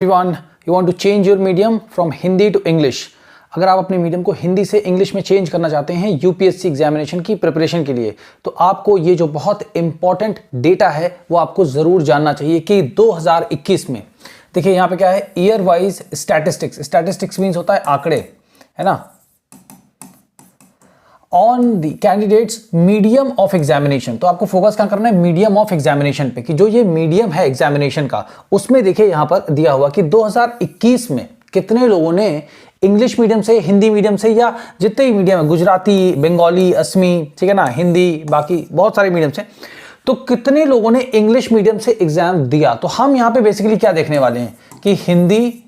Everyone, you want to change your medium from Hindi to English. अगर आप अपने medium को हिंदी से इंग्लिश में चेंज करना चाहते हैं यूपीएससी एग्जामिनेशन की प्रिपरेशन के लिए, तो आपको ये जो बहुत इंपॉर्टेंट डेटा है वो आपको ज़रूर जानना चाहिए कि 2021 में देखिए यहाँ पे क्या है, year wise statistics. Statistics means होता है आंकड़े, है ना, on the candidates medium of examination. तो आपको फोकस क्या करना है, मीडियम ऑफ एग्जामिनेशन पे, कि जो ये मीडियम है एग्जामिनेशन का, उसमें देखिए यहां पर दिया हुआ कि 2021 में कितने लोगों ने इंग्लिश मीडियम से, हिंदी मीडियम से, या जितने भी मीडियम है, गुजराती, बंगाली, असमी, ठीक है ना, हिंदी, बाकी बहुत सारे मीडियम से, तो कितने लोगों ने इंग्लिश मीडियम से एग्जाम दिया। तो हम यहां पे बेसिकली क्या देखने वाले हैं कि हिंदी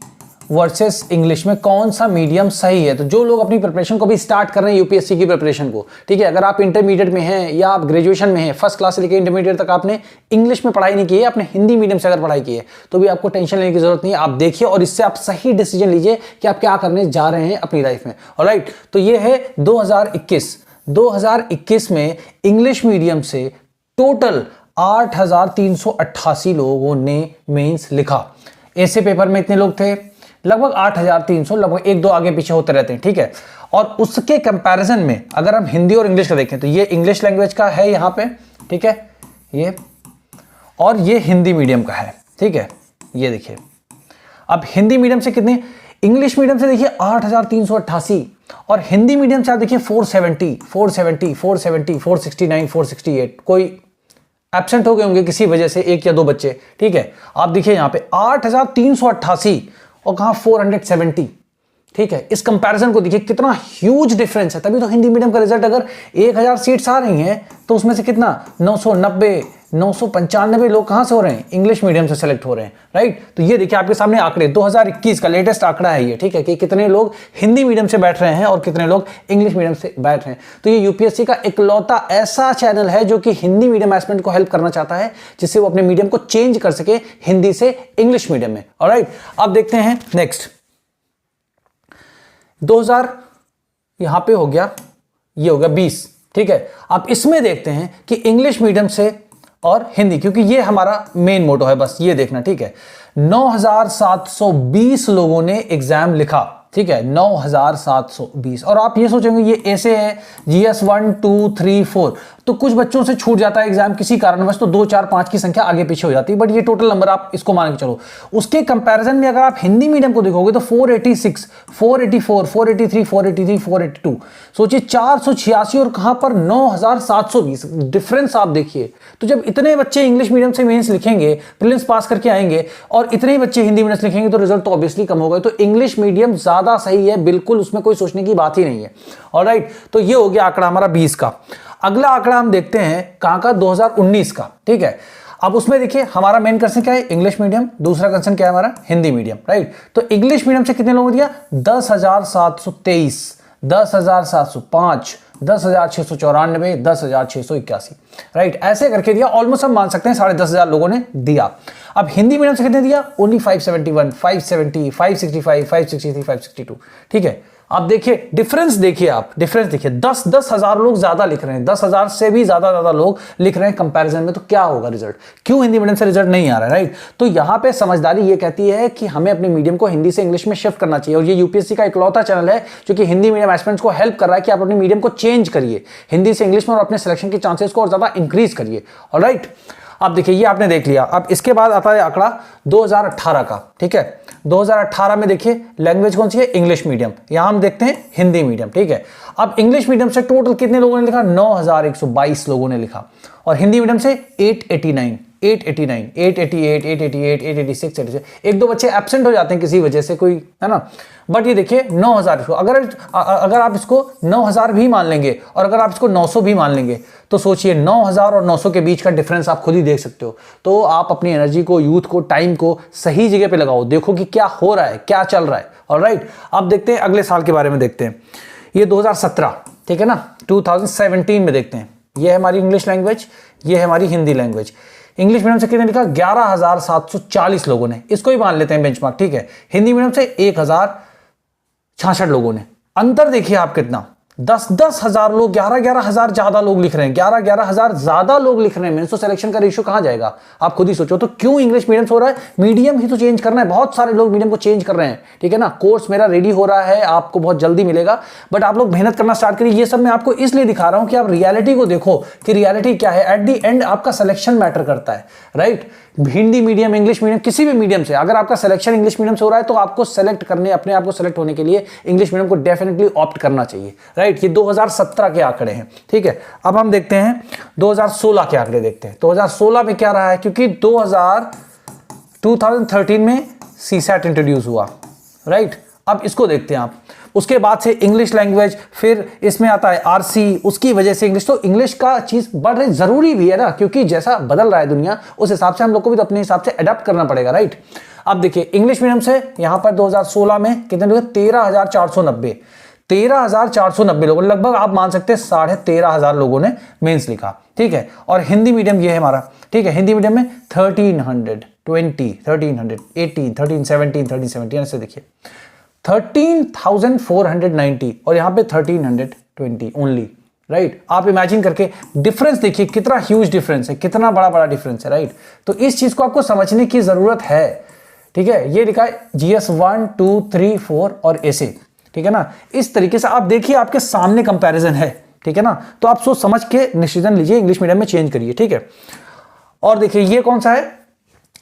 वर्सेस इंग्लिश में कौन सा मीडियम सही है। तो जो लोग अपनी प्रिपरेशन को भी स्टार्ट कर रहे हैं यूपीएससी की प्रिपरेशन को, ठीक है, अगर आप इंटरमीडिएट में हैं या आप ग्रेजुएशन में हैं, फर्स्ट क्लास से लेकर इंटरमीडिएट तक आपने इंग्लिश में पढ़ाई नहीं की है, आपने हिंदी मीडियम से अगर पढ़ाई की है, तो भी आपको टेंशन लेने की जरूरत नहीं है। आप देखिए और इससे आप सही डिसीजन लीजिए कि आप क्या करने जा रहे हैं अपनी लाइफ में। ऑलराइट, तो ये है 2021 में इंग्लिश मीडियम से टोटल 8,388 लोगों ने मेंस लिखा। ऐसे पेपर में इतने लोग थे, लगभग 8,300, लगभग एक दो आगे पीछे होते रहते हैं, ठीक है। और उसके कंपैरिजन में अगर हम हिंदी और इंग्लिश का देखें तो ये इंग्लिश लैंग्वेज का है यहाँ पे, ठीक है, ये, और ये हिंदी मीडियम का है, ठीक है। ये देखिए, अब हिंदी मीडियम से कितने, इंग्लिश मीडियम से देखिए 8,388 और हिंदी मीडियम से आप देखिए 470, 470, 470, 469, 468। कोई एब्सेंट हो गए होंगे किसी वजह से, एक या दो बच्चे, ठीक है। आप देखिए यहाँ पे 8,388 और कहां 470, ठीक है। इस कंपैरिजन को देखिए कितना ह्यूज डिफरेंस है। तभी तो हिंदी मीडियम का रिजल्ट अगर 1000 सीट्स आ रही हैं तो उसमें से कितना 990, 995 लोग कहां से हो रहे हैं, इंग्लिश मीडियम से सेलेक्ट हो रहे हैं, राइट। तो ये देखिए आपके सामने आंकड़े, 2021 का लेटेस्ट आंकड़ा है ये, ठीक है, कि कितने लोग हिंदी मीडियम से बैठ रहे हैं और कितने लोग इंग्लिश मीडियम से बैठ रहे हैं। तो ये यूपीएससी का इकलौता ऐसा चैनल है जो कि हिंदी मीडियम एस्पिरेंट को हेल्प करना चाहता है, जिससे वो अपने मीडियम को चेंज कर सके हिंदी से इंग्लिश मीडियम में। ऑलराइट, अब देखते हैं नेक्स्ट 2000, यहां पे हो गया, ये हो गया 20, ठीक है। अब इसमें देखते हैं कि इंग्लिश मीडियम से और हिंदी, क्योंकि ये हमारा मेन मोटो है, बस ये देखना, ठीक है। 9,720 लोगों ने एग्जाम लिखा, ठीक है, 9,720। और आप ये सोचेंगे ये ऐसे है GS 1 2 3 4, तो कुछ बच्चों से छूट जाता है एग्जाम किसी कारणवश, तो 2 4 5 की संख्या आगे पीछे हो जाती है, बट ये टोटल नंबर आप इसको मान के चलो। उसके कंपैरिजन में अगर आप हिंदी मीडियम को देखोगे तो 486, 484, 483, 483, 482, सोचिए 486 और कहां पर 9,720, डिफरेंस आप देखिए। तो जब इतने बच्चे इंग्लिश मीडियम से मेंस लिखेंगे, प्रीलिम्स पास करके आएंगे, और इतने ही बच्चे हिंदी मीडियम से लिखेंगे, तो रिजल्ट तो ऑब्वियसली कम होगा। तो इंग्लिश मीडियम ज्यादा सही है, बिल्कुल उसमें कोई सोचने की बात ही नहीं है। ऑलराइट, तो ये हो गया आंकड़ा हमारा 20 का। अगला आंकड़ा हम देखते हैं कहां का, 2019 का, ठीक है। अब उसमें देखिए हमारा मेन कंसर्न क्या है, इंग्लिश मीडियम, दूसरा कंसर्न क्या है हमारा, हिंदी मीडियम, राइट। तो इंग्लिश मीडियम से कितने लोगों ने दिया, 10,723, 10,705, 10,694, 10,681, राइट। ऐसे करके दिया, ऑलमोस्ट हम मान सकते हैं 10,500 लोगों ने दिया। अब हिंदी मीडियम से कितने दिया, ओनली 571, 570, 565, 563, 562, ठीक है। अब देखिए डिफरेंस, देखिए आप डिफरेंस देखिए, 10,000 लोग ज्यादा लिख रहे हैं, 10,000 से भी ज्यादा लोग लिख रहे हैं कंपैरिजन में। तो क्या होगा रिजल्ट, क्यों हिंदी मीडियम से रिजल्ट नहीं आ रहा है, राइट। तो यहां पे समझदारी ये कहती है कि हमें अपने मीडियम को हिंदी से इंग्लिश में शिफ्ट करना चाहिए, और ये यूपीएससी का इकलौता चैनल है जो कि हिंदी मीडियम एस्पिरेंट्स को हेल्प कर रहा है कि आप अपने मीडियम को चेंज करिए हिंदी से इंग्लिश में, और अपने सिलेक्शन के चांसेस को और ज्यादा इंक्रीज करिए। ऑलराइट, अब देखिए ये आपने देख लिया। अब इसके बाद आता है आंकड़ा 2018 का, ठीक है। 2018 में देखिए लैंग्वेज कौन सी है, इंग्लिश मीडियम, यहां हम देखते हैं हिंदी मीडियम, ठीक है। अब इंग्लिश मीडियम से टोटल कितने लोगों ने लिखा, 9,122 लोगों ने लिखा, और हिंदी मीडियम से 889, 889, 888, 888, 886, 886। एक दो बच्चे एब्सेंट हो जाते हैं किसी वजह से, कोई, है ना, बट ये देखिए 9,000 को अगर आप इसको 9,000 भी मान लेंगे, और अगर आप इसको 900 भी मान लेंगे, तो सोचिए 9,000 और 900 के बीच का डिफरेंस आप खुद ही देख सकते हो। तो आप अपनी एनर्जी को, यूथ को, टाइम को सही जगह पे लगाओ, देखो कि क्या हो रहा है, क्या चल रहा है। ऑलराइट, अब देखते हैं अगले साल के बारे में, देखते हैं ये 2017, ठीक है ना, 2017 में देखते हैं। ये है हमारी इंग्लिश लैंग्वेज, ये है हमारी हिंदी लैंग्वेज। इंग्लिश मीडियम से कितने लिखा, 11,740 लोगों ने, इसको ही मान लेते हैं बेंचमार्क, ठीक है। हिंदी मीडियम से 1,066 लोगों ने। अंतर देखिए आप कितना, 10-10 हजार लोग, 11-11 हजार ज्यादा लोग लिख रहे हैं, 11-11 हजार ज्यादा लोग लिख रहे हैं, तो सिलेक्शन का रेशियो कहां जाएगा? आप खुद ही सोचो। तो क्यों इंग्लिश मीडियम से हो रहा है? मीडियम ही तो चेंज करना है। बहुत सारे लोग मीडियम को चेंज कर रहे हैं, ठीक है ना। कोर्स मेरा रेडी हो रहा है, आपको बहुत जल्दी मिलेगा, बट आप लोग मेहनत करना स्टार्ट करिए। ये सब मैं आपको इसलिए दिखा रहा हूं कि आप रियलिटी को देखो कि रियलिटी क्या है। एट द एंड आपका सिलेक्शन मैटर करता है, right. Hindi medium, English medium, किसी भी मीडियम से अगर आपका सिलेक्शन इंग्लिश मीडियम से हो रहा है तो आपको सेलेक्ट करने, अपने आप को सेलेक्ट होने के लिए इंग्लिश मीडियम को डेफिनेटली ऑप्ट करना चाहिए, राइट। ये 2017 के आंकड़े हैं, ठीक है। अब हम देखते हैं 2016 के आंकड़े देखते हैं। 2016 में क्या रहा है, क्योंकि 2013 में सीसैट इंट्रोड्यूस हुआ, राइट। अब इसको देखते हैं आप। उसके बाद से इंग्लिश लैंग्वेज, फिर इसमें आता है आरसी, उसकी वजह से इंग्लिश, तो इंग्लिश का चीज बढ़ रही, जरूरी भी है ना, क्योंकि जैसा बदल रहा है दुनिया उस हिसाब से हम लोग को भी तो अपने हिसाब से अडेप्ट करना पड़ेगा, राइट। अब देखिए इंग्लिश मीडियम से यहां पर 2016 में कितने लोग? 13,490 13,490 लोगों ने, लगभग आप मान सकते हैं 13,500 लोगों ने मेंस लिखा, ठीक है। और हिंदी मीडियम ये है हमारा, ठीक है। हिंदी मीडियम में 1320, 1318, 1317, 1317, ऐसे देखिए 13,490 और यहां पे 1320 ओनली, राइट। आप इमेजिन करके डिफरेंस देखिए, कितना ह्यूज डिफरेंस है, कितना बड़ा बड़ा डिफरेंस है, राइट। तो इस चीज को आपको समझने की जरूरत है, ठीक है। ये लिखा है GS 1, 2, 3, 4 और ऐसे, ठीक है ना। इस तरीके से आप देखिए, आपके सामने कंपैरिजन है, ठीक है ना। तो आप सोच समझ के डिसीजन लीजिए, इंग्लिश मीडियम में चेंज करिए, ठीक है। और देखिए ये कौन सा है,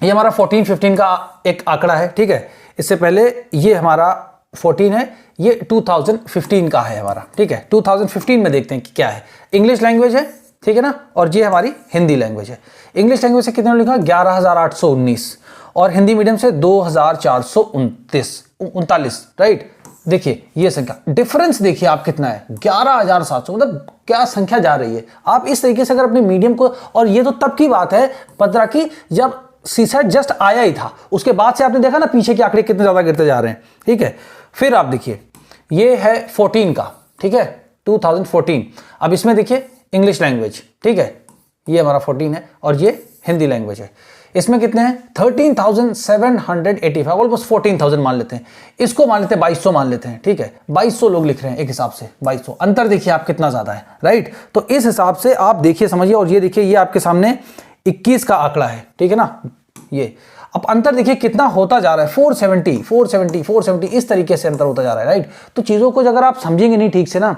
ये हमारा 14-15 का एक आंकड़ा है, ठीक है। इससे पहले ये हमारा 14 है, ये 2015 का है हमारा, ठीक है। 2015 में देखते हैं कि क्या है। इंग्लिश लैंग्वेज है, ठीक है ना, और ये हमारी हिंदी लैंग्वेज है। इंग्लिश लैंग्वेज से कितने लिखा? 11,819 और हिंदी मीडियम से 2,439, राइट। देखिए ये संख्या, डिफरेंस देखिए आप कितना है, 11,700, मतलब क्या संख्या जा रही है। आप इस तरीके से अगर अपने मीडियम को, और ये तो तब की बात है 15 की, जब सीसैट जस्ट आया ही था, उसके बाद से आपने देखा ना पीछे के आंकड़े कितने ज्यादा गिरते जा रहे हैं, ठीक है। फिर आप देखिए ये है 14 का, ठीक है, 2014। अब इसमें देखिए इंग्लिश लैंग्वेज, ठीक है, ये हमारा 14 है और ये हिंदी लैंग्वेज है। इसमें कितने हैं? 13,785, ऑलमोस्ट 14,000 मान लेते हैं, इसको मान लेते हैं 2200 मान लेते हैं, ठीक है। 2200 लोग लिख रहे हैं एक हिसाब से, 2200। अंतर देखिए आप कितना ज्यादा है, राइट। तो इस हिसाब से आप देखिए, समझिए। और ये देखिए, ये आपके सामने 21 का आंकड़ा है, ठीक है ना। ये अब अंतर देखिए कितना होता जा रहा है, 470, 470, 470, इस तरीके से अंतर होता जा रहा है, राइट। तो चीजों को अगर आप समझेंगे नहीं ठीक से ना,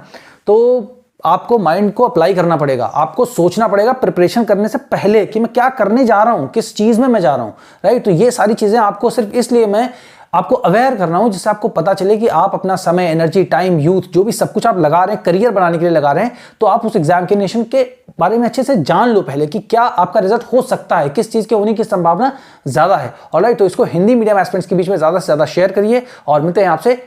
तो आपको माइंड को अप्लाई करना पड़ेगा, आपको सोचना पड़ेगा प्रिपरेशन करने से पहले कि मैं क्या करने जा रहा हूं, किस चीज में मैं जा रहा हूं, राइट। तो ये सारी चीजें आपको सिर्फ इसलिए मैं आपको अवेयर कर रहा हूं, जिससे आपको पता चले कि आप अपना समय, एनर्जी, टाइम, यूथ, जो भी सब कुछ आप लगा रहे हैं करियर बनाने के लिए लगा रहे हैं, तो आप उस एग्जामिनेशन के बारे में अच्छे से जान लो पहले कि क्या आपका रिजल्ट हो सकता है, किस चीज के होने की संभावना ज्यादा है। ऑलराइट, तो इसको हिंदी मीडियम एस्पिरेंट्स के बीच में ज्यादा से ज्यादा शेयर करिए और मिलते हैं आपसे